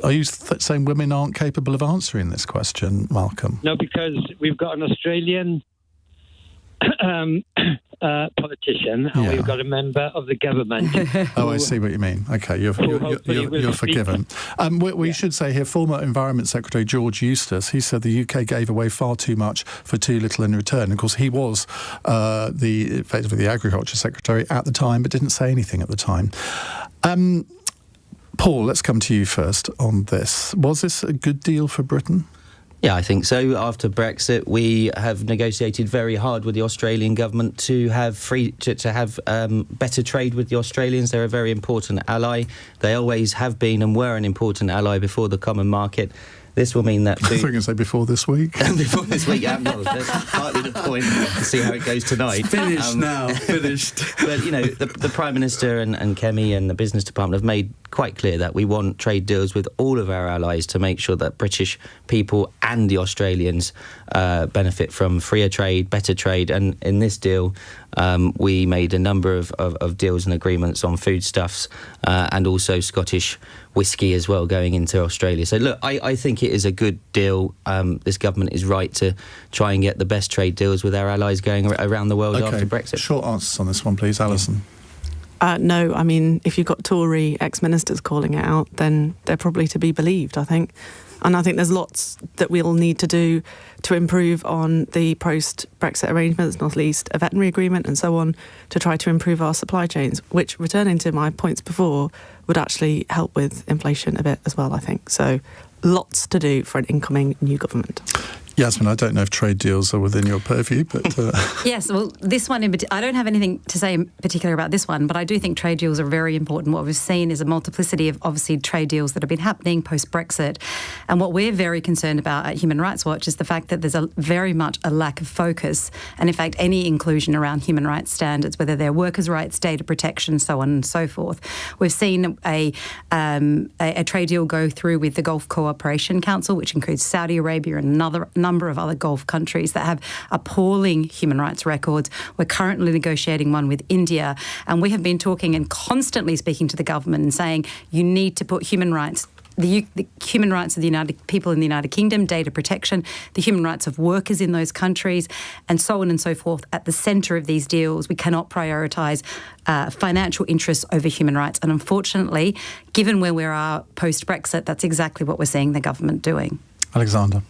are you saying women aren't capable of answering this question, Malcolm? No, because we've got an Australian politician, and we've got a member of the government. Oh, I see what you mean. Okay, you're forgiven. We should say here, former Environment Secretary George Eustace, he said the UK gave away far too much for too little in return. Of course, he was effectively the Agriculture Secretary at the time, but didn't say anything at the time. Paul, let's come to you first on this. Was this a good deal for Britain? Yeah, I think so. After Brexit, we have negotiated very hard with the Australian government to have better trade with the Australians. They're a very important ally. They always have been and were an important ally before the common market. This will mean that... I was going to say before this week. Before this week, yeah, well, that's partly the point, to see how it goes tonight. Finished now, finished. But, the Prime Minister and Kemi and the Business Department have made quite clear that we want trade deals with all of our allies to make sure that British people and the Australians benefit from freer trade, better trade. And in this deal, we made a number of deals and agreements on foodstuffs and also Scottish whisky as well going into Australia. So look, I think it is a good deal. This government is right to try and get the best trade deals with our allies going around the world after Brexit. Short answers on this one, please, Alison. No, I mean, if you've got Tory ex-ministers calling it out, then they're probably to be believed, I think. And I think there's lots that we'll need to do to improve on the post-Brexit arrangements, not least a veterinary agreement and so on, to try to improve our supply chains, which, returning to my points before, would actually help with inflation a bit as well, I think. So lots to do for an incoming new government. Yasmine, I don't know if trade deals are within your purview, but... Yes, well, this one, I don't have anything to say in particular about this one, but I do think trade deals are very important. What we've seen is a multiplicity of, obviously, trade deals that have been happening post-Brexit. And what we're very concerned about at Human Rights Watch is the fact that there's very much a lack of focus and, in fact, any inclusion around human rights standards, whether they're workers' rights, data protection, so on and so forth. We've seen a trade deal go through with the Gulf Cooperation Council, which includes Saudi Arabia and another number of other Gulf countries that have appalling human rights records. We're currently negotiating one with India, and we have been talking and constantly speaking to the government and saying you need to put human rights, the human rights of the people in the United Kingdom, data protection, the human rights of workers in those countries, and so on and so forth at the centre of these deals. We cannot prioritise financial interests over human rights. And unfortunately, given where we are post-Brexit, that's exactly what we're seeing the government doing. Alexander.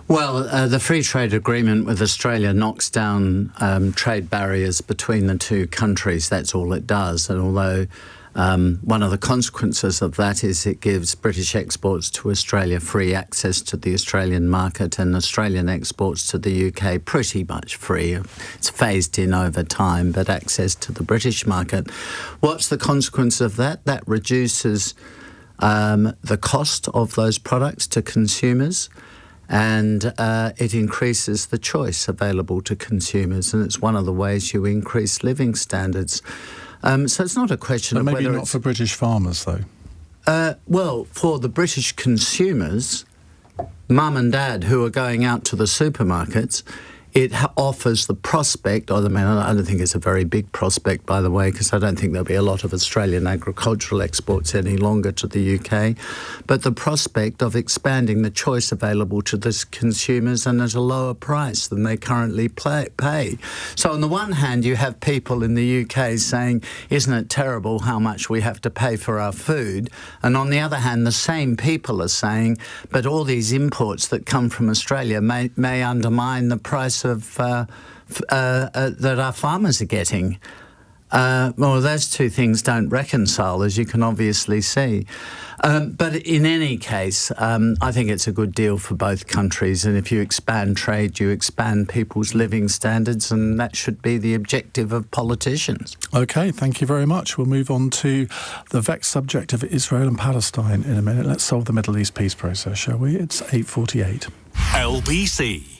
Well, the free trade agreement with Australia knocks down trade barriers between the two countries. That's all it does. And although one of the consequences of that is it gives British exports to Australia free access to the Australian market and Australian exports to the UK pretty much free. It's phased in over time, but access to the British market. What's the consequence of that? That reduces the cost of those products to consumers. And it increases the choice available to consumers, and it's one of the ways you increase living standards. So it's not a question of whether maybe not for British farmers, though. Well, for the British consumers, mum and dad who are going out to the supermarkets, it offers the prospect, I don't think it's a very big prospect, by the way, because I don't think there'll be a lot of Australian agricultural exports any longer to the UK, but the prospect of expanding the choice available to the consumers and at a lower price than they currently pay. So on the one hand, you have people in the UK saying, isn't it terrible how much we have to pay for our food? And on the other hand, the same people are saying, but all these imports that come from Australia may undermine the price of that our farmers are getting. Well, those two things don't reconcile, as you can obviously see. But in any case, I think it's a good deal for both countries. And if you expand trade, you expand people's living standards, and that should be the objective of politicians. OK, thank you very much. We'll move on to the vexed subject of Israel and Palestine in a minute. Let's solve the Middle East peace process, shall we? It's 8:48. LBC.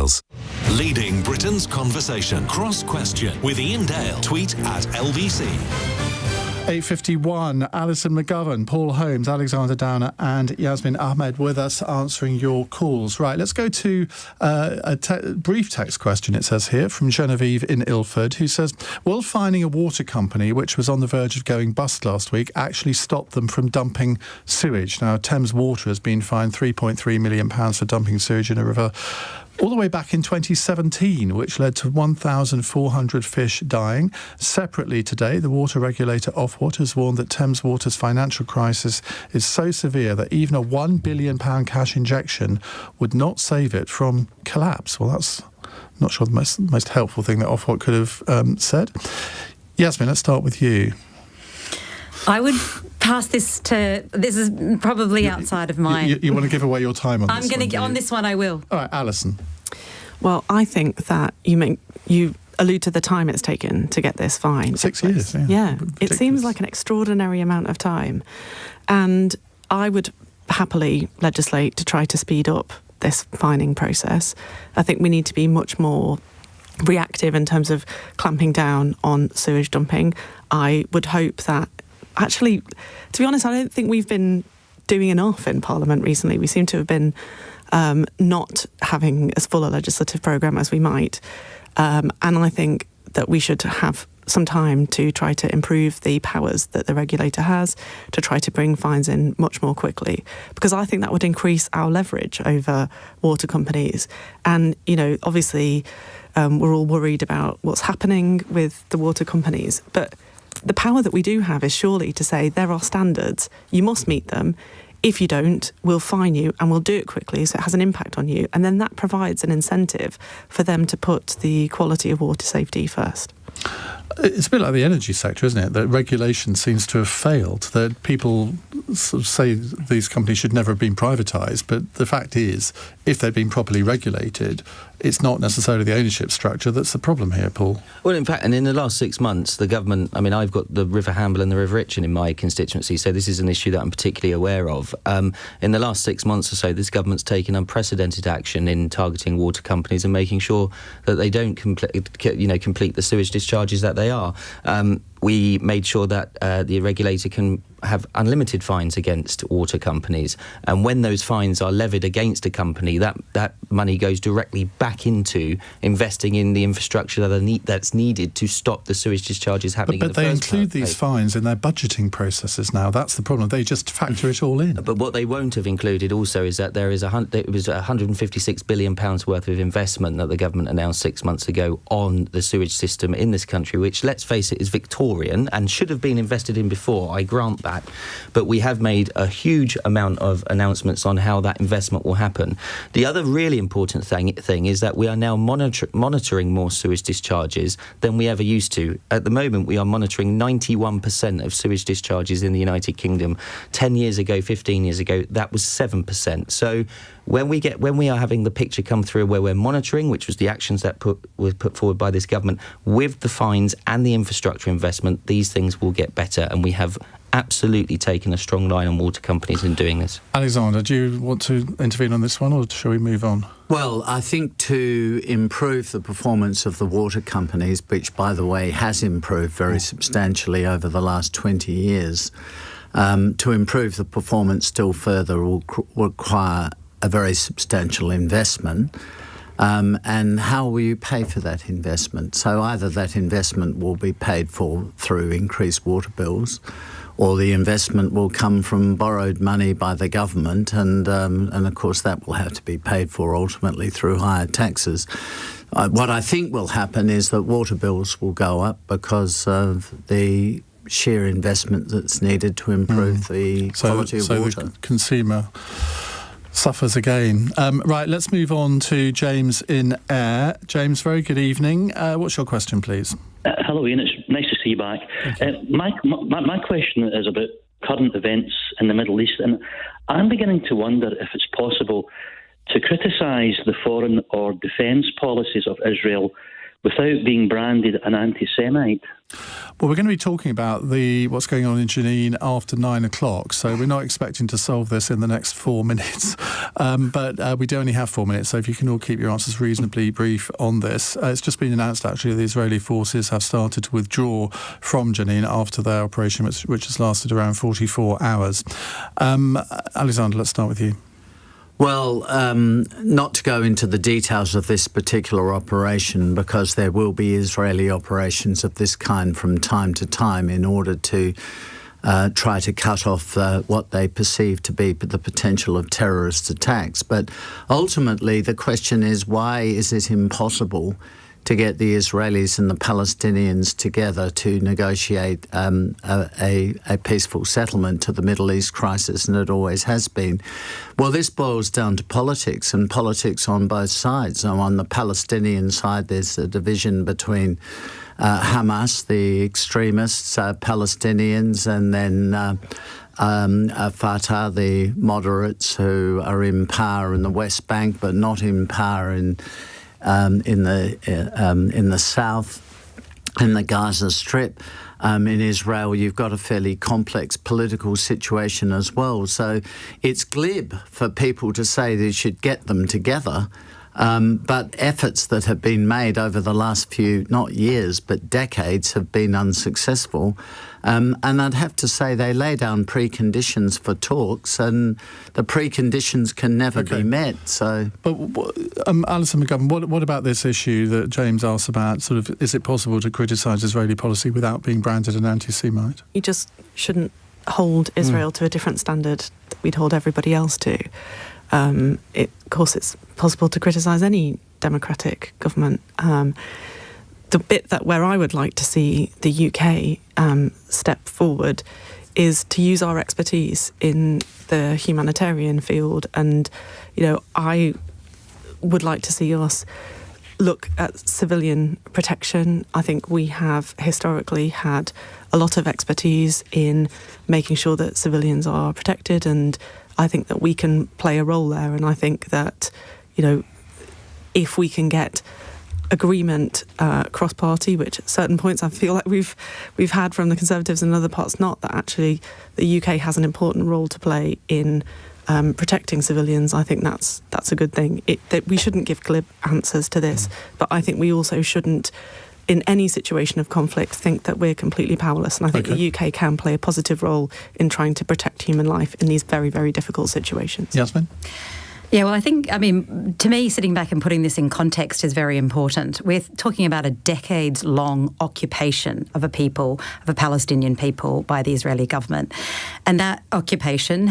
details. Leading Britain's conversation. Cross Question with Iain Dale. Tweet at LBC. 8:51, Alison McGovern, Paul Holmes, Alexander Downer and Yasmine Ahmed with us answering your calls. Right, let's go to a brief text question, it says here, from Genevieve in Ilford, who says, will finding a water company, which was on the verge of going bust last week, actually stop them from dumping sewage? Now, Thames Water has been fined £3.3 million for dumping sewage in a river all the way back in 2017, which led to 1,400 fish dying. Separately today, the water regulator Ofwat has warned that Thames Water's financial crisis is so severe that even a £1 billion cash injection would not save it from collapse. Well, that's not sure the most helpful thing that Ofwat could have said. Yasmine, let's start with you. I would pass this to... This is probably outside of my... You want to give away your time on this one? I'm going to get on this one, I will. All right, Alison. Well, I think that you allude to the time it's taken to get this fine. 6 years, Yeah, it seems like an extraordinary amount of time. And I would happily legislate to try to speed up this fining process. I think we need to be much more reactive in terms of clamping down on sewage dumping. I would hope that... Actually, to be honest, I don't think we've been doing enough in Parliament recently. We seem to have been not having as full a legislative programme as we might. And I think that we should have some time to try to improve the powers that the regulator has to try to bring fines in much more quickly, because I think that would increase our leverage over water companies. And, obviously, we're all worried about what's happening with the water companies, but the power that we do have is surely to say there are standards, you must meet them. If you don't, we'll fine you and we'll do it quickly so it has an impact on you. And then that provides an incentive for them to put the quality of water safety first. It's a bit like the energy sector, isn't it? That regulation seems to have failed. That people sort of say these companies should never have been privatised, but the fact is, if they'd been properly regulated, it's not necessarily the ownership structure that's the problem here, Paul. Well, in fact, and in the last 6 months, the government, I've got the River Hamble and the River Itchen in my constituency, so this is an issue that I'm particularly aware of. In the last 6 months or so, this government's taken unprecedented action in targeting water companies and making sure that they don't complete the sewage discharges that they are. We made sure that the regulator can have unlimited fines against water companies, and when those fines are levied against a company, that money goes directly back into investing in the infrastructure that's needed to stop the sewage discharges happening. But they include these fines in their budgeting processes now. That's the problem. They just factor it all in. But what they won't have included also is that there is £156 billion worth of investment that the government announced 6 months ago on the sewage system in this country, which, let's face it, is Victorian and should have been invested in before, I grant that. But we have made a huge amount of announcements on how that investment will happen. The other really important thing is that we are now monitoring more sewage discharges than we ever used to. At the moment, we are monitoring 91% of sewage discharges in the United Kingdom. 10 years ago, 15 years ago, that was 7%. So when we are having the picture come through where we're monitoring, which was the actions that were put forward by this government, with the fines and the infrastructure investment, these things will get better, and we have absolutely taken a strong line on water companies in doing this. Alexander, do you want to intervene on this one, or shall we move on? Well, I think to improve the performance of the water companies, which, by the way, has improved very substantially over the last 20 years, to improve the performance still further will require a very substantial investment. And how will you pay for that investment? So either that investment will be paid for through increased water bills, or the investment will come from borrowed money by the government, and of course that will have to be paid for ultimately through higher taxes. What I think will happen is that water bills will go up because of the sheer investment that's needed to improve the quality of water. So the consumer suffers again. Right, let's move on to James in Ayr. James, very good evening. What's your question, please? Hello, Iain. It's nice to see you back. My question is about current events in the Middle East, and I'm beginning to wonder if it's possible to criticise the foreign or defence policies of Israel without being branded an anti-Semite? Well, we're going to be talking about what's going on in Jenin after 9 o'clock, so we're not expecting to solve this in the next 4 minutes. But we do only have 4 minutes, so if you can all keep your answers reasonably brief on this. It's just been announced, actually, the Israeli forces have started to withdraw from Jenin after their operation, which has lasted around 44 hours. Alexander, let's start with you. Well, not to go into the details of this particular operation, because there will be Israeli operations of this kind from time to time in order to try to cut off what they perceive to be the potential of terrorist attacks. But ultimately, the question is, why is it impossible to get the Israelis and the Palestinians together to negotiate a peaceful settlement to the Middle East crisis, and it always has been? Well, this boils down to politics, and politics on both sides. So on the Palestinian side, there's a division between Hamas, the extremists, Palestinians, and then Fatah, the moderates, who are in power in the West Bank but not in power in the south, in the Gaza Strip. In Israel, you've got a fairly complex political situation as well. So it's glib for people to say they should get them together. But efforts that have been made over the last few, not years, but decades, have been unsuccessful. And I'd have to say they lay down preconditions for talks, and the preconditions can never be met. So, but Alison McGovern, what about this issue that James asked about? Sort of, is it possible to criticise Israeli policy without being branded an anti-Semite? You just shouldn't hold Israel to a different standard that we'd hold everybody else to. Of course, it's possible to criticise any democratic government. The bit where I would like to see the UK step forward is to use our expertise in the humanitarian field. And, I would like to see us look at civilian protection. I think we have historically had a lot of expertise in making sure that civilians are protected, and I think that we can play a role there. And I think that, if we can get agreement cross-party, which at certain points I feel like we've had from the Conservatives and other parts not, that actually the UK has an important role to play in protecting civilians. I think that's a good thing. That we shouldn't give glib answers to this, but I think we also shouldn't, in any situation of conflict, think that we're completely powerless. And I think the UK can play a positive role in trying to protect human life in these very, very difficult situations. Yasmine? Yeah, well, to me, sitting back and putting this in context is very important. We're talking about a decades-long occupation of a Palestinian people by the Israeli government. And that occupation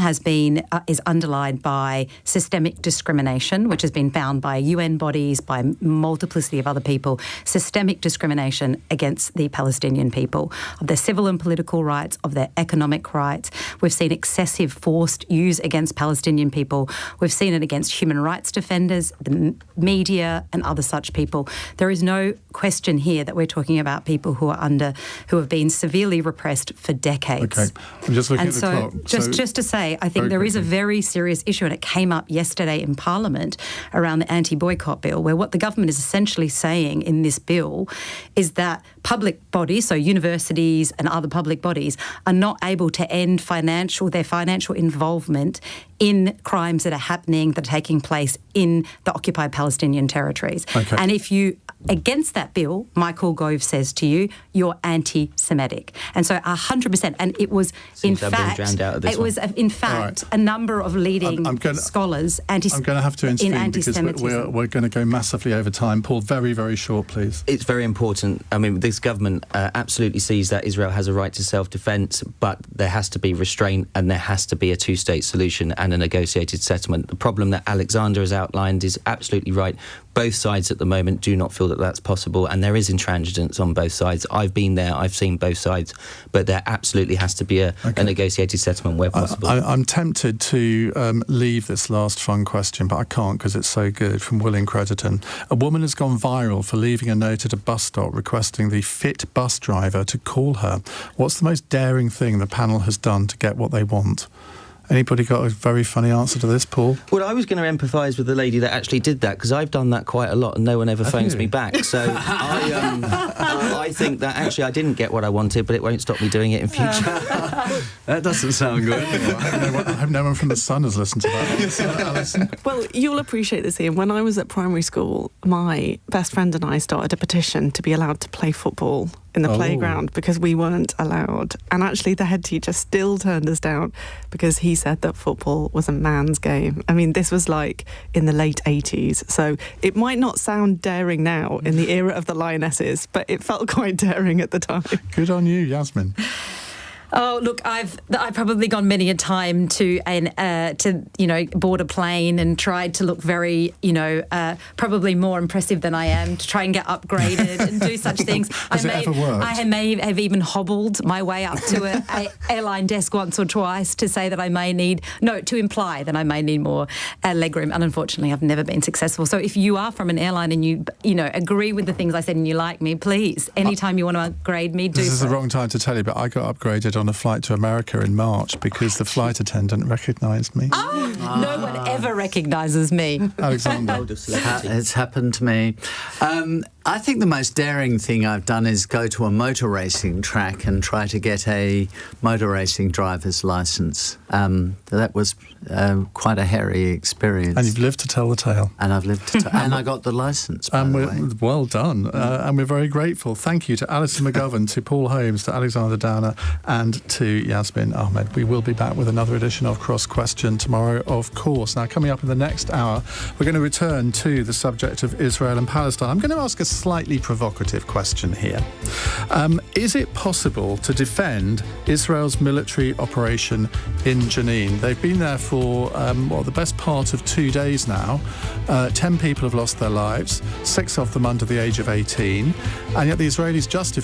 is underlined by systemic discrimination, which has been found by UN bodies, by multiplicity of other people, systemic discrimination against the Palestinian people, of their civil and political rights, of their economic rights. We've seen excessive forced use against Palestinian people. We've seen it against human rights defenders, the media, and other such people. There is no question here that we're talking about people who have been severely repressed for decades. Okay, I'm just looking at the clock. Just to say, I think there is a very serious issue, and it came up yesterday in Parliament around the anti-boycott bill, where what the government is essentially saying in this bill is that public bodies, so universities and other public bodies, are not able to end their financial involvement in crimes that are happening, that are taking place in the occupied Palestinian territories. Okay. And if you against that bill, Michael Gove says to you, you're anti-Semitic. And so 100%, and it was in fact a number of leading scholars I'm going to have to intervene because we're going to go massively over time. Paul, very, very short, please. It's very important. This government absolutely sees that Israel has a right to self-defence, but there has to be restraint and there has to be a two-state solution and a negotiated settlement. The problem that Alexander has outlined is absolutely right. Both sides at the moment do not feel that that's possible, and there is intransigence on both sides. I've been there, I've seen both sides, but there absolutely has to be a negotiated settlement where possible. I'm tempted to leave this last fun question, but I can't because it's so good, from Will in Crediton. A woman has gone viral for leaving a note at a bus stop requesting the fit bus driver to call her. What's the most daring thing the panel has done to get what they want? Anybody got a very funny answer to this, Paul? Well, I was going to empathise with the lady that actually did that, because I've done that quite a lot and no one ever phones me back. So I think that actually I didn't get what I wanted, but it won't stop me doing it in future. That doesn't sound good. I hope no one from The Sun has listened to that. Alison? Well, you'll appreciate this, Ian. When I was at primary school, my best friend and I started a petition to be allowed to play football in the playground because we weren't allowed. And actually the head teacher still turned us down because he said that football was a man's game. I mean, this was like in the late 80s. So it might not sound daring now in the era of the Lionesses, but it felt quite daring at the time. Good on you, Yasmine. Oh, look, I've probably gone many a time to board a plane and tried to look very, probably more impressive than I am, to try and get upgraded and do such things. Has it ever worked? I may have even hobbled my way up to a airline desk once or twice to say that to imply that I may need more legroom. And unfortunately, I've never been successful. So if you are from an airline and you agree with the things I said and you like me, please, anytime you want to upgrade me, do so. This is the wrong time to tell you, but I got upgraded on a flight to America in March because the flight attendant recognised me. No one ever recognises me. Alexander. It's happened to me. I think the most daring thing I've done is go to a motor racing track and try to get a motor racing driver's licence. That was quite a hairy experience. And you've lived to tell the tale. And I've lived to and I got the licence, by the way. Well done. And we're very grateful. Thank you to Alison McGovern, to Paul Holmes, to Alexander Downer, and to Yasmine Ahmed. We will be back with another edition of Cross Question tomorrow, of course. Now, coming up in the next hour, we're going to return to the subject of Israel and Palestine. I'm going to ask a slightly provocative question here. Is it possible to defend Israel's military operation in Jenin? They've been there for, the best part of 2 days now. 10 people have lost their lives, 6 of them under the age of 18, and yet the Israelis justify